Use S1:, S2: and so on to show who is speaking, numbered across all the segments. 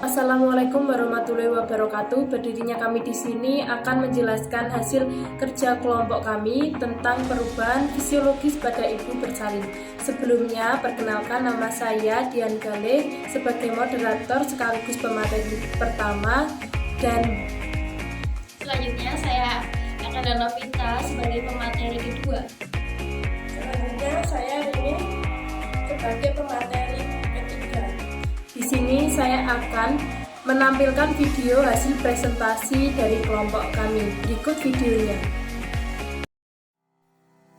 S1: Assalamualaikum warahmatullahi wabarakatuh. Berdirinya kami di sini akan menjelaskan hasil kerja kelompok kami tentang perubahan fisiologis pada ibu bersalin. Sebelumnya, perkenalkan nama saya Dian Gale sebagai moderator sekaligus pemateri pertama, dan
S2: selanjutnya saya akan Novita sebagai pemateri kedua.
S1: Selanjutnya saya ini sebagai pemateri ketiga. Di sini saya akan menampilkan video hasil presentasi dari kelompok kami. Berikut videonya.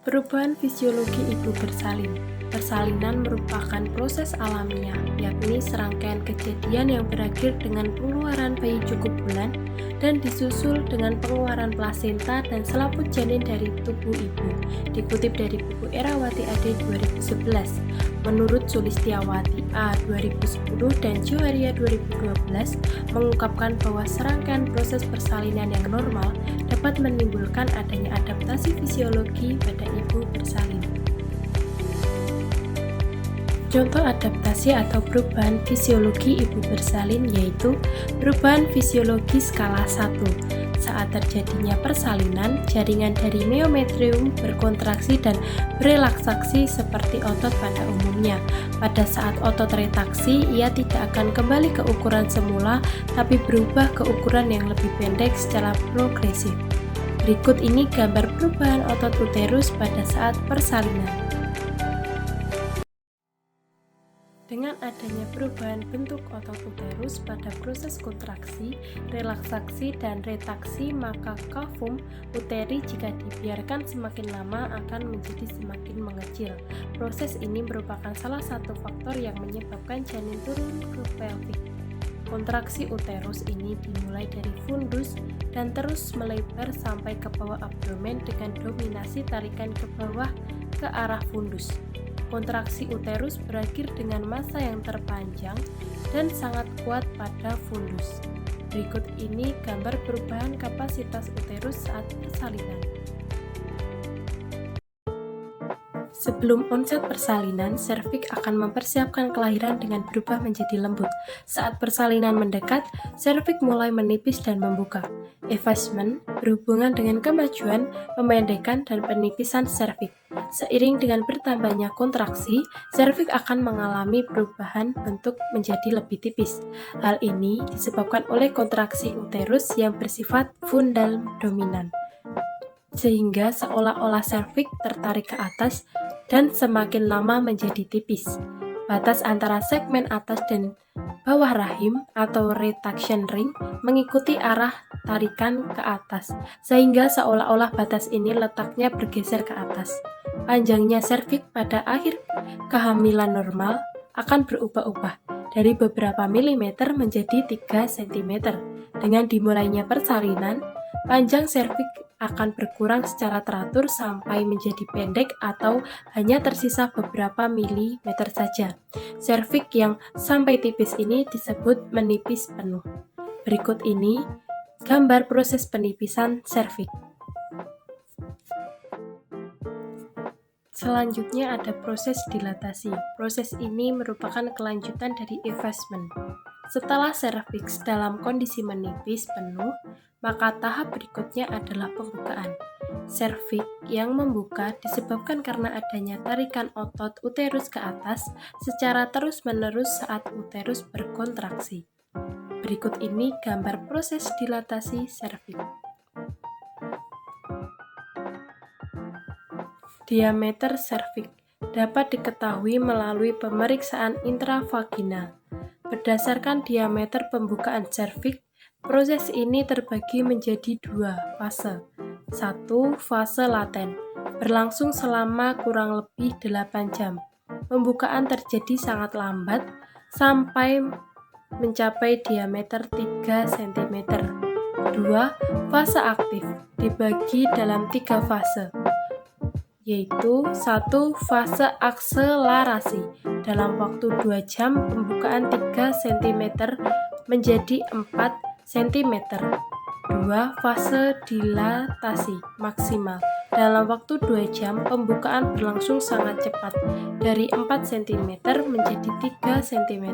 S1: Perubahan fisiologi ibu bersalin. Persalinan merupakan proses alamiah, yakni serangkaian kejadian yang berakhir dengan pengeluaran bayi cukup bulan dan disusul dengan pengeluaran plasenta dan selaput janin dari tubuh ibu. Dikutip dari buku Erawati AD 2011. Menurut Sulistiawati A 2010 dan Juwaria 2012 mengungkapkan bahwa serangkaian proses persalinan yang normal dapat menimbulkan adanya adaptasi fisiologi pada ibu bersalin. Contoh adaptasi atau perubahan fisiologi ibu bersalin yaitu perubahan fisiologi skala 1. Saat terjadinya persalinan, jaringan dari miometrium berkontraksi dan berelaksasi seperti otot pada umumnya. Pada saat otot retraksi, ia tidak akan kembali ke ukuran semula, tapi berubah ke ukuran yang lebih pendek secara progresif. Berikut ini gambar perubahan otot uterus pada saat persalinan. Dengan adanya perubahan bentuk otot uterus pada proses kontraksi, relaksasi, dan retraksi, maka kavum uteri jika dibiarkan semakin lama akan menjadi semakin mengecil. Proses ini merupakan salah satu faktor yang menyebabkan janin turun ke pelvik. Kontraksi uterus ini dimulai dari fundus dan terus melebar sampai ke bawah abdomen dengan dominasi tarikan ke bawah ke arah fundus. Kontraksi uterus berakhir dengan massa yang terpanjang dan sangat kuat pada fundus. Berikut ini gambar perubahan kapasitas uterus saat persalinan. Sebelum onset persalinan, serviks akan mempersiapkan kelahiran dengan berubah menjadi lembut. Saat persalinan mendekat, serviks mulai menipis dan membuka. Effacement berhubungan dengan kemajuan, pemendekan, dan penipisan serviks. Seiring dengan bertambahnya kontraksi, serviks akan mengalami perubahan bentuk menjadi lebih tipis. Hal ini disebabkan oleh kontraksi uterus yang bersifat fundal dominan, sehingga seolah-olah serviks tertarik ke atas dan semakin lama menjadi tipis. Batas antara segmen atas dan bawah rahim atau retraction ring mengikuti arah tarikan ke atas, sehingga seolah-olah batas ini letaknya bergeser ke atas. Panjangnya serviks pada akhir kehamilan normal akan berubah-ubah dari beberapa milimeter menjadi 3 cm. Dengan dimulainya persalinan, panjang serviks akan berkurang secara teratur sampai menjadi pendek atau hanya tersisa beberapa milimeter saja. Serviks yang sampai tipis ini disebut menipis penuh. Berikut ini gambar proses penipisan serviks. Selanjutnya ada proses dilatasi. Proses ini merupakan kelanjutan dari effacement. Setelah serviks dalam kondisi menipis penuh, maka tahap berikutnya adalah pembukaan. Serviks yang membuka disebabkan karena adanya tarikan otot uterus ke atas secara terus-menerus saat uterus berkontraksi. Berikut ini gambar proses dilatasi serviks. Diameter serviks dapat diketahui melalui pemeriksaan intravaginal. Berdasarkan diameter pembukaan serviks, proses ini terbagi menjadi 2 fase. 1. Fase laten, berlangsung selama kurang lebih 8 jam. Pembukaan terjadi sangat lambat sampai mencapai diameter 3 cm. 2. Fase aktif, dibagi dalam 3 fase, yaitu 1. Fase akselerasi, dalam waktu 2 jam pembukaan 3 cm menjadi 4 cm. 2. Fase dilatasi maksimal, dalam waktu 2 jam pembukaan berlangsung sangat cepat, dari 4 cm menjadi 3 cm.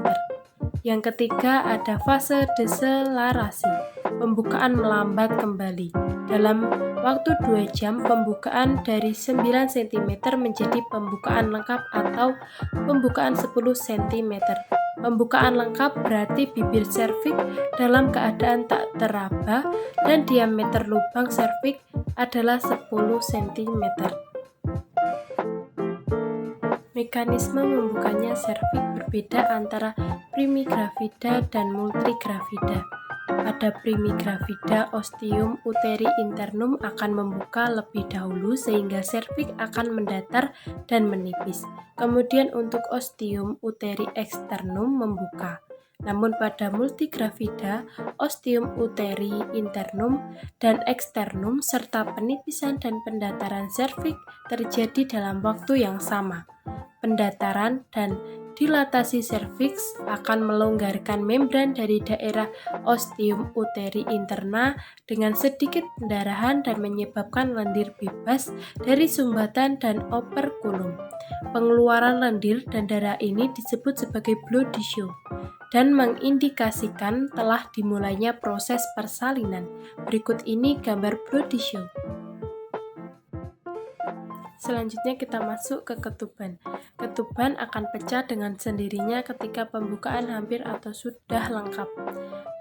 S1: Yang ketiga ada fase deselerasi, pembukaan melambat kembali. Dalam waktu 2 jam, pembukaan dari 9 cm menjadi pembukaan lengkap atau pembukaan 10 cm. Pembukaan lengkap berarti bibir serviks dalam keadaan tak teraba dan diameter lubang serviks adalah 10 cm. Mekanisme membukanya serviks berbeda antara primigravida dan multigravida. Pada primigravida, ostium uteri internum akan membuka lebih dahulu sehingga serviks akan mendatar dan menipis. Kemudian untuk ostium uteri externum membuka. Namun pada multigravida, ostium uteri internum dan externum serta penipisan dan pendataran serviks terjadi dalam waktu yang sama. Pendataran dan dilatasi serviks akan melonggarkan membran dari daerah ostium uteri interna dengan sedikit pendarahan dan menyebabkan lendir bebas dari sumbatan dan operkulum. Pengeluaran lendir dan darah ini disebut sebagai blood tissue dan mengindikasikan telah dimulainya proses persalinan. Berikut ini gambar blood tissue. Selanjutnya kita masuk ke ketuban. Ketuban akan pecah dengan sendirinya ketika pembukaan hampir atau sudah lengkap.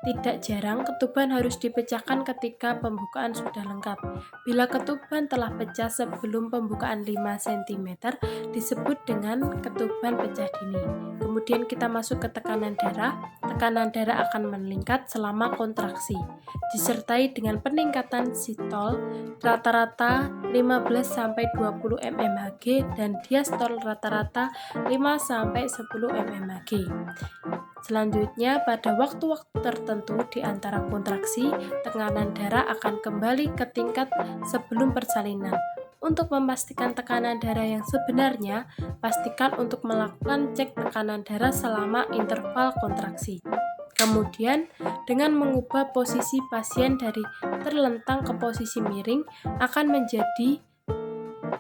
S1: Tidak jarang ketuban harus dipecahkan ketika pembukaan sudah lengkap. Bila ketuban telah pecah sebelum pembukaan 5 cm disebut dengan ketuban pecah dini. Kemudian kita masuk ke tekanan darah. Tekanan darah akan meningkat selama kontraksi, disertai dengan peningkatan sistol rata-rata 15-20 mmHg dan diastol rata-rata 5-10 mmHg. Selanjutnya, pada waktu-waktu tertentu di antara kontraksi, tekanan darah akan kembali ke tingkat sebelum persalinan. Untuk memastikan tekanan darah yang sebenarnya, pastikan untuk melakukan cek tekanan darah selama interval kontraksi. Kemudian, dengan mengubah posisi pasien dari terlentang ke posisi miring akan menjadi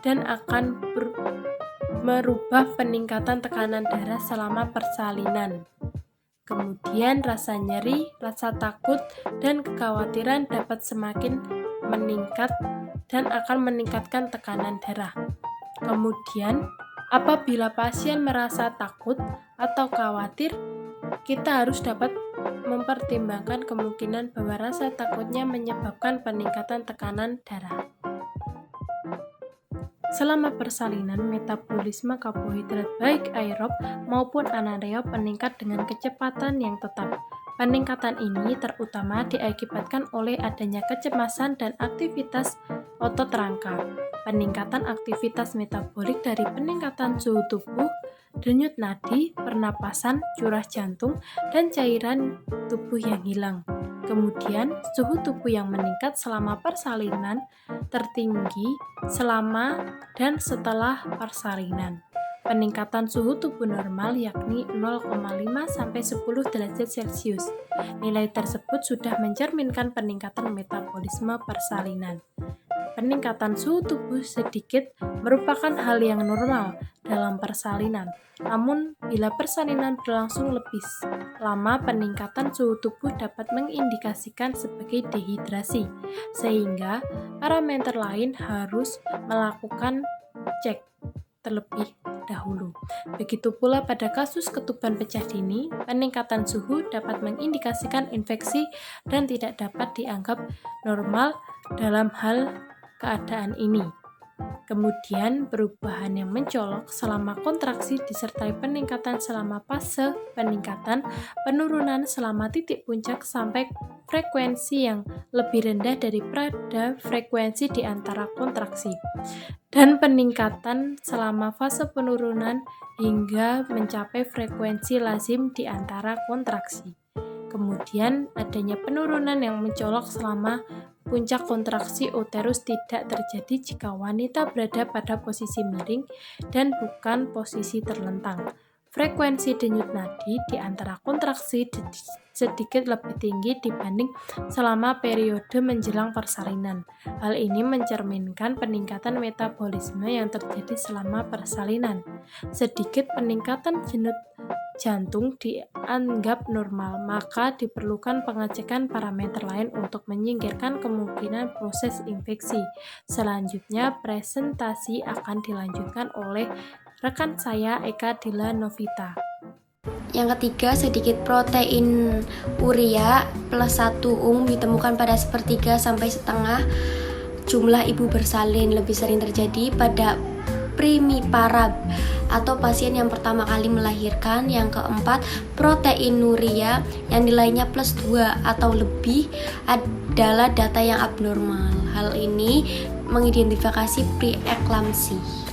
S1: dan akan merubah peningkatan tekanan darah selama persalinan. Kemudian rasa nyeri, rasa takut, dan kekhawatiran dapat semakin meningkat dan akan meningkatkan tekanan darah. Kemudian, apabila pasien merasa takut atau khawatir, kita harus dapat mempertimbangkan kemungkinan bahwa rasa takutnya menyebabkan peningkatan tekanan darah. Selama persalinan, metabolisme karbohidrat baik aerob maupun anaerob meningkat dengan kecepatan yang tetap. Peningkatan ini terutama diakibatkan oleh adanya kecemasan dan aktivitas otot rangka. Peningkatan aktivitas metabolik dari peningkatan suhu tubuh, denyut nadi, pernapasan, curah jantung, dan cairan tubuh yang hilang. Kemudian, suhu tubuh yang meningkat selama persalinan tertinggi selama dan setelah persalinan. Peningkatan suhu tubuh normal yakni 0,5-10 derajat Celcius. Nilai tersebut sudah mencerminkan peningkatan metabolisme persalinan. Peningkatan suhu tubuh sedikit merupakan hal yang normal dalam persalinan. Namun, bila persalinan berlangsung lebih lama, peningkatan suhu tubuh dapat mengindikasikan sebagai dehidrasi, sehingga parameter lain harus melakukan cek terlebih dahulu. Begitu pula pada kasus ketuban pecah dini, peningkatan suhu dapat mengindikasikan infeksi dan tidak dapat dianggap normal dalam hal keadaan ini. Kemudian, perubahan yang mencolok selama kontraksi disertai peningkatan selama fase peningkatan, penurunan selama titik puncak sampai frekuensi yang lebih rendah daripada frekuensi di antara kontraksi, dan peningkatan selama fase penurunan hingga mencapai frekuensi lazim di antara kontraksi. Kemudian, adanya penurunan yang mencolok selama puncak kontraksi uterus tidak terjadi jika wanita berada pada posisi miring dan bukan posisi terlentang. Frekuensi denyut nadi di antara kontraksi sedikit lebih tinggi dibanding selama periode menjelang persalinan. Hal ini mencerminkan peningkatan metabolisme yang terjadi selama persalinan. Sedikit peningkatan denyut jantung dianggap normal, maka diperlukan pengecekan parameter lain untuk menyingkirkan kemungkinan proses infeksi. Selanjutnya, presentasi akan dilanjutkan oleh rekan saya Eka Dila Novita.
S3: Yang ketiga, sedikit protein urea plus 1 ditemukan pada sepertiga sampai setengah jumlah ibu bersalin. Lebih sering terjadi pada primipara atau pasien yang pertama kali melahirkan. Yang keempat, proteinuria yang nilainya plus 2 atau lebih adalah data yang abnormal. Hal ini mengidentifikasi preeklamsi.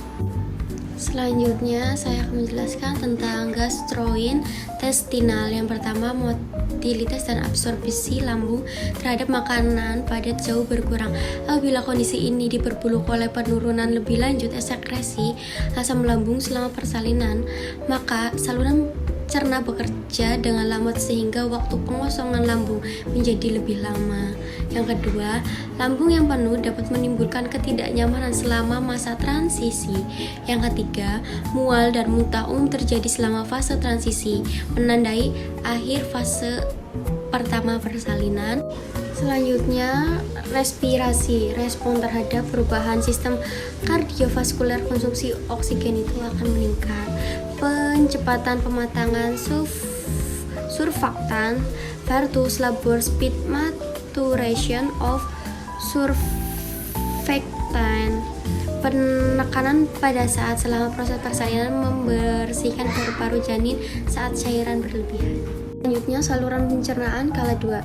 S3: Selanjutnya saya akan menjelaskan tentang gastrointestinal. Yang pertama, motilitas dan absorpsi lambung terhadap makanan padat jauh berkurang. Apabila kondisi ini diperburuk oleh penurunan lebih lanjut sekresi asam lambung selama persalinan, maka saluran cerna bekerja dengan lambat sehingga waktu pengosongan lambung menjadi lebih lama. Yang kedua, lambung yang penuh dapat menimbulkan ketidaknyamanan selama masa transisi. Yang ketiga, mual dan muntah terjadi selama fase transisi, menandai akhir fase pertama persalinan. Selanjutnya, respirasi. Respon terhadap perubahan sistem kardiovaskuler, konsumsi oksigen itu akan meningkat. Pencepatan pematangan surfaktan versus labor speed maturation of surfactant. Penekanan pada saat selama proses persalinan membersihkan paru-paru janin saat cairan berlebihan. Selanjutnya, saluran pencernaan kala 2.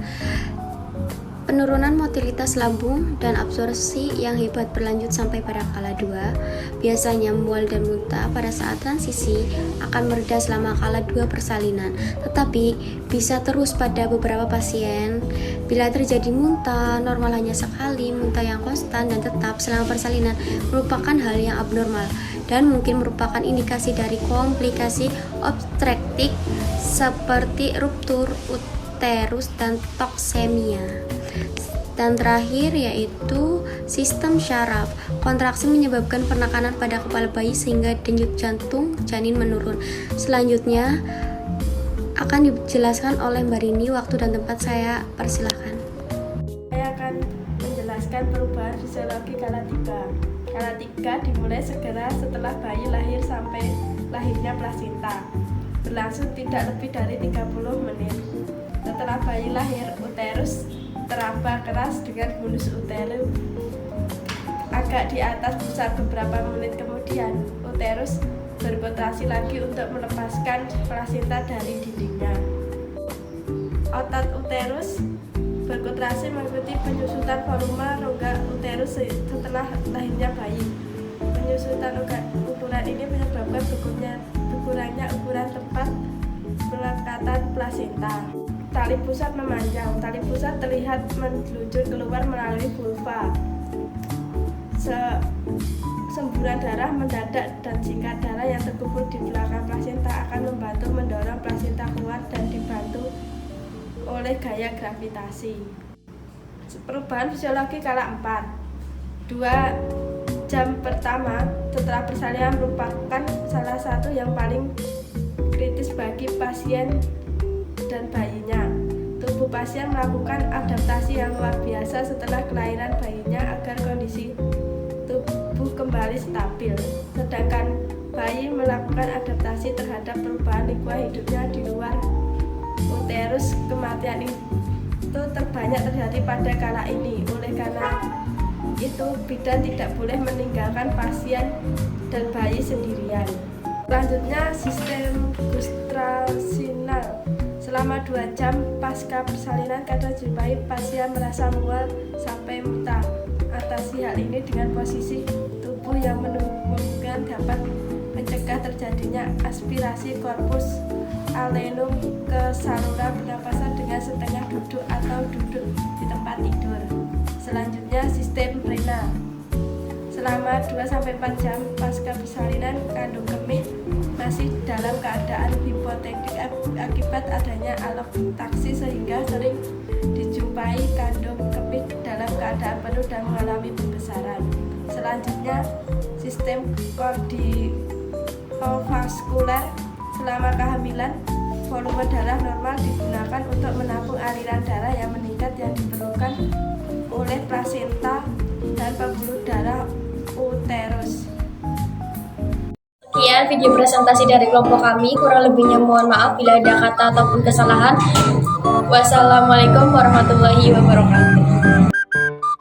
S3: Penurunan motilitas lambung dan absorpsi yang hebat berlanjut sampai pada kala 2. Biasanya mual dan muntah pada saat transisi akan mereda selama kala 2 persalinan, tetapi bisa terus pada beberapa pasien. Bila terjadi muntah normal hanya sekali, muntah yang konstan dan tetap selama persalinan merupakan hal yang abnormal dan mungkin merupakan indikasi dari komplikasi obstetrik seperti ruptur uterus dan toksemia. Dan terakhir yaitu sistem syaraf. Kontraksi menyebabkan penekanan pada kepala bayi sehingga denyut jantung janin menurun. Selanjutnya akan dijelaskan oleh Mbak Rini. Waktu dan tempat saya persilakan.
S1: Saya akan menjelaskan perubahan fisiologi kala 3. Kala 3 dimulai segera setelah bayi lahir sampai lahirnya plasenta. Berlangsung tidak lebih dari 30 menit. Setelah bayi lahir, uterus teraba keras dengan bulus uterus agak di atas pusat. Beberapa menit kemudian, uterus berkontraksi lagi untuk melepaskan plasenta dari dindingnya. Otot uterus berkontraksi mengikuti penyusutan volume rongga uterus setelah lahirnya bayi. Penyusutan ukuran ini menyebabkan berkurangnya ukuran tempat pelekatan plasenta. Tali pusat memanjang. Tali pusat terlihat meluncur keluar melalui vulva. Semburan darah mendadak dan singkat darah yang terkumpul di belakang plasenta akan membantu mendorong plasenta keluar dan dibantu oleh gaya gravitasi. Perubahan fisiologi kala 4. 2 jam pertama setelah persalinan merupakan salah satu yang paling kritis bagi pasien dan bayinya. Tubuh pasien melakukan adaptasi yang luar biasa setelah kelahiran bayinya agar kondisi tubuh kembali stabil. Sedangkan bayi melakukan adaptasi terhadap perubahan lingkungan hidupnya di luar uterus. Kematian itu terbanyak terjadi pada kala ini. Oleh karena itu, bidan tidak boleh meninggalkan pasien dan bayi sendirian. Selanjutnya, sistem gestasional. Selama 2 jam pasca persalinan, kadang jumpai pasien merasa mual sampai muntah. Atasi hal ini dengan posisi tubuh yang memungkinkan dapat mencegah terjadinya aspirasi korpus alenum ke saluran pernapasan dengan setengah duduk atau duduk di tempat tidur. Selanjutnya, sistem renal. Selama 2-4 jam pasca persalinan, kandung kemih masih dalam keadaan hipotektik akibat adanya alotaksi, sehingga sering dijumpai kandung kemih dalam keadaan penuh dan mengalami pembesaran. Selanjutnya, sistem kardiovaskuler. Selama kehamilan, volume darah normal digunakan untuk menampung aliran darah yang meningkat yang diperlukan oleh plasenta dan pembuluh darah uterus.
S2: Sekian video presentasi dari kelompok kami. Kurang lebihnya mohon maaf bila ada kata ataupun kesalahan. Wassalamualaikum warahmatullahi wabarakatuh.